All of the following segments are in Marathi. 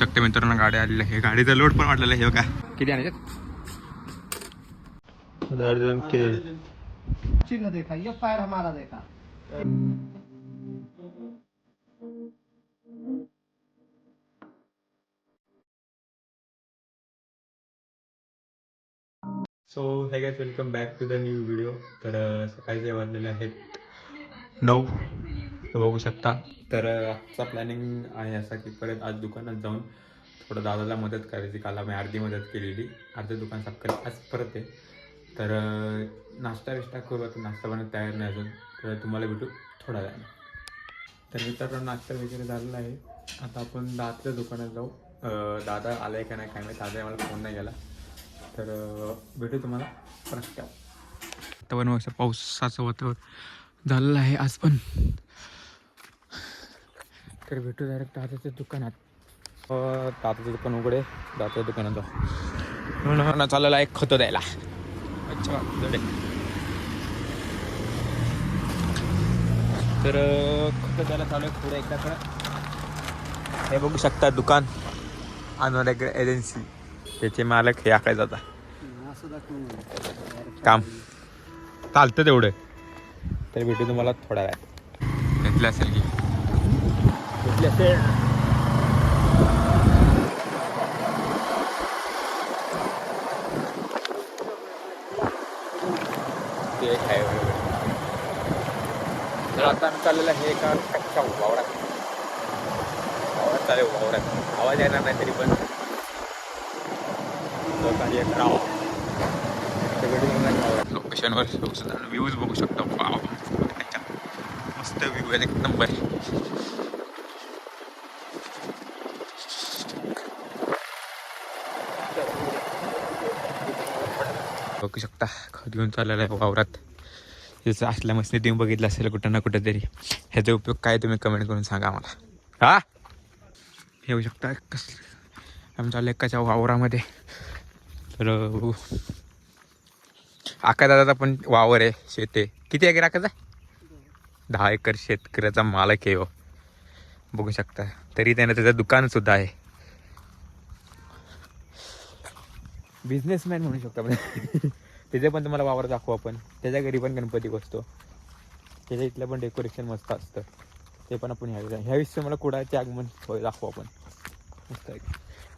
शकते मित्रांनो गाडी आलेली आहे. गाडीचा लोड पण वाटलेला आहे. हे का किती आणायचे दर्जन के चिन्ह देखा, ये पैर हमारा देखा. So hey guys welcome back to the new video. तर सकाळचे वाजलेले आहेत 9. तर बघू शकता. तर आजचा प्लॅनिंग आहे असा की परत आज दुकानात जाऊन थोडं दादाला मदत करायची. काल आम्ही अर्धी मदत केलेली, अर्धं दुकान साफ करायचं आज परत आहे. तर नाश्ता विष्टा करू. आता नाश्ता बनत तयार नाही अजून, तर तुम्हाला भेटू थोडा वेळाने. तर मित्रांनो नाश्ता वगैरे झालेला आहे. आता आपण दादाच्या दुकानात जाऊ. दादा आला आहे का नाही काय माहिती, दादा मला फोन नाही गेला. तर भेटू तुम्हाला परत. वातावरण असं पावसाचं वातावरण झालेलं आहे आज पण. तर भेटू डायरेक्ट दादाच्या दुकानात. दादाचं दुकान उघडे, दादाच्या दुकानात जाऊ. चाललेला आहे खतं द्यायला. अच्छा तर खतं द्यायला चालू आहे पुढे एकदा. हे बघू शकता दुकान अनुराग एजन्सी, त्याचे मालक हे आकाय जाता. काम चालतं तेवढं. तर भेटू तुम्हाला थोडा वेळ. घेतलं असेल की घेतली असेल. ते एक आहे बरोबर. तर आता आम्ही चाललेलं आहे एका कच्च्या वावरात. वावरात चालेल, वावरात आवाज येणार नाही तरी पण लोकेशनवर व्ह्यूज बघू शकतो. मस्त व्ह्यू आहे, एक नंबर. बघू शकता खत घेऊन चाललेला आहे वावरात. जसं असल्या मस्त तुम्ही बघितलं असेल कुठं ना कुठं तरी. ह्याचा उपयोग काय तुम्ही कमेंट करून सांगा आम्हाला. हा हे होऊ शकता आमच्या लेकाच्या वावरामध्ये. तर आका दादाचा पण वावर आहे, शेत आहे. किती एकर आकाचा? 10 एकर शेतकऱ्याचा मालक आहे हो. बघू शकता. तरी त्यानं त्याचं दुकान सुद्धा आहे. बिझनेसमॅन म्हणू शकतो आपण. त्याचे पण तुम्हाला वावर दाखवू आपण. त्याच्या घरी पण गणपती बसतो. त्याच्या इथलं पण डेकोरेशन मस्त असतं. ते पण आपण ह्या विषयी मला कुडाचे आगमन दाखवू आपण. मस्त आहे.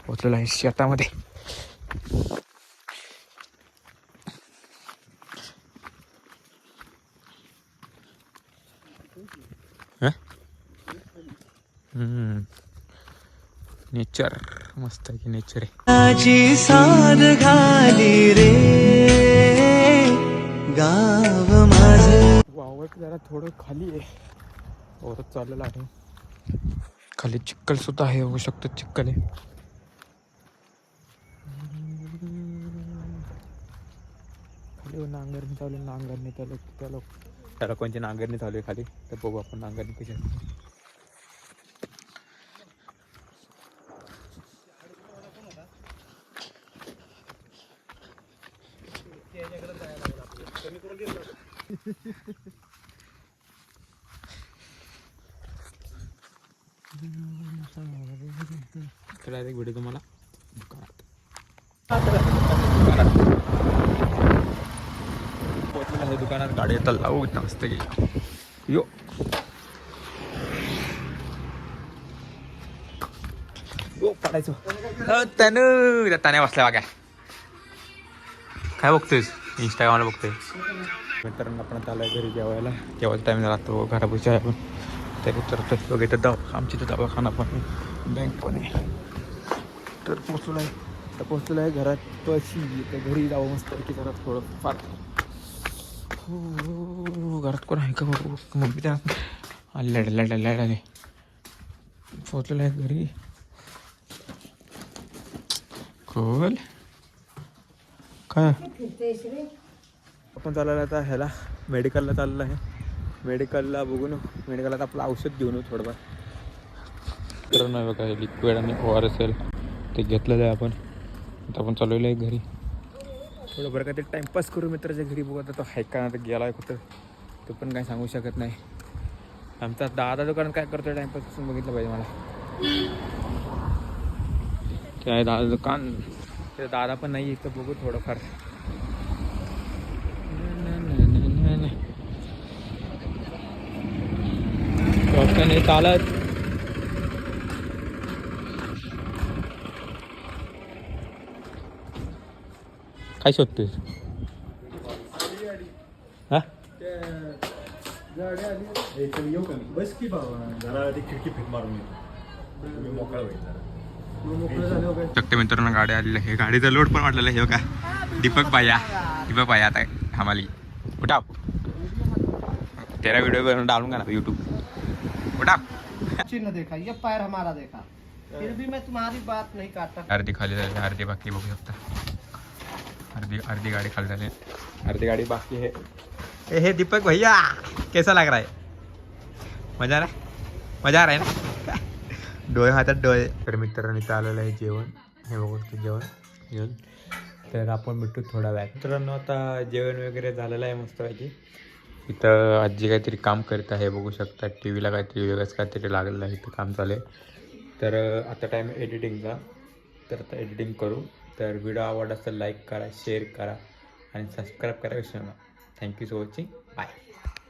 पोचलेलं आहे शेतामध्ये. नेचर मस्त आहे की नेचर आहे. साद घाली रे गाव माझं. वावर जरा थोडं खाली आहे, वरच चाललेलं आहे. खाली चिक्कल सुद्धा आहे, होऊ शकतं चिक्कल आहे. खाली नांगरणी चालू आहे. नांगरणी त्याला कोणची नांगरणी चालू आहे खाली. तर बघू आपण नांगरणी कशी आहे. डायरेक्ट व्हिडिओ तुम्हाला दुकानात. पोचलेलं आहे दुकानात. गाडी येतात लावू मस्त गेली. यो यो पडायचो त्यानं ताण्या बसल्या बघा. काय बघतोयस? इंस्टाग्रामला बघतोय. मित्रांनो आपण चालू आहे घरी जेवायला. जेवायचा टाईम झाला तो घरापाशी आहे आपण. त्या उतरतोय बघ. इथं आमची तर दवाखाना पण आहे, बँक पण आहे. तर पोचलो आहे. तर पोचलेलं आहे घरात पशी. तर घरी जावं मस्त की जरा थोडं फार. हो घरात कोण आहे का बघू. मम्मी त्या आले पोचलेलं आहे घरी. खोल काय आपण चाललेलं आता ह्याला मेडिकलला चाललेलं आहे. मेडिकलला बघून मेडिकलात आपलं औषध घेऊन येऊ थोडंफार. तर नाही बघा लिक्विड आणि ORS ते घेतलेलं आहे आपण. आता आपण चालवलं आहे घरी. थोडं बरं काय ते टाईमपास करू मित्राच्या घरी. बघू आता तो हाय का ना गेला आहे कुठं तो पण काय सांगू शकत नाही. आमचा दादा दुकानात काय करतो टाईमपास बघितलं पाहिजे मला. ते आहे दादा दुकान. ते दादा पण नाही इथं, बघू थोडंफार. नाही चालत. काय शोधतोय? हा बस की बाबा जरा ती खिडकी फिट मारून येतो तुम्ही मोकळा होईल जरा. शकते मित्रांनो, गाडी आलेली आहे. गाडीचा लोड पण वाटलेला आहे. हे का दीपक पाया आता हमाली उठाव. तेरा वीडियो डालूंगा ना यूट्यूब. उठाव. चिन्ह देखा, ये पैर हमारा देखा, फिर भी मैं तुम्हारी बात नहीं काटता. अर्धी खाली झाली, अर्धी बाकी बघू शकता. अर्धी गाड़ी खाली झाली, अर्धी गाड़ी बाकी है. हे दीपक भैया कैसा लग रहा है? मजा आ रहा है ना? डोळे हातात डोळे. तर मित्रांनी चाललेलं आहे जेवण. हे बघू जेवण घेऊन. तर आपण भेटू थोडा वेळ. मित्रांनो आता जेवण वगैरे झालेलं आहे मस्तपैकी. इथं आजी काहीतरी काम करत आहे, बघू शकता. टी व्हीला काहीतरी वेगळंच काहीतरी लागलेलं आहे, इथं काम चालू आहे. तर आता टाईम एडिटिंगचा. तर आता एडिटिंग करू. तर व्हिडिओ आवडला तर लाईक करा, शेअर करा आणि सबस्क्राईब करा विसरू नका. Thank you for watching. बाय.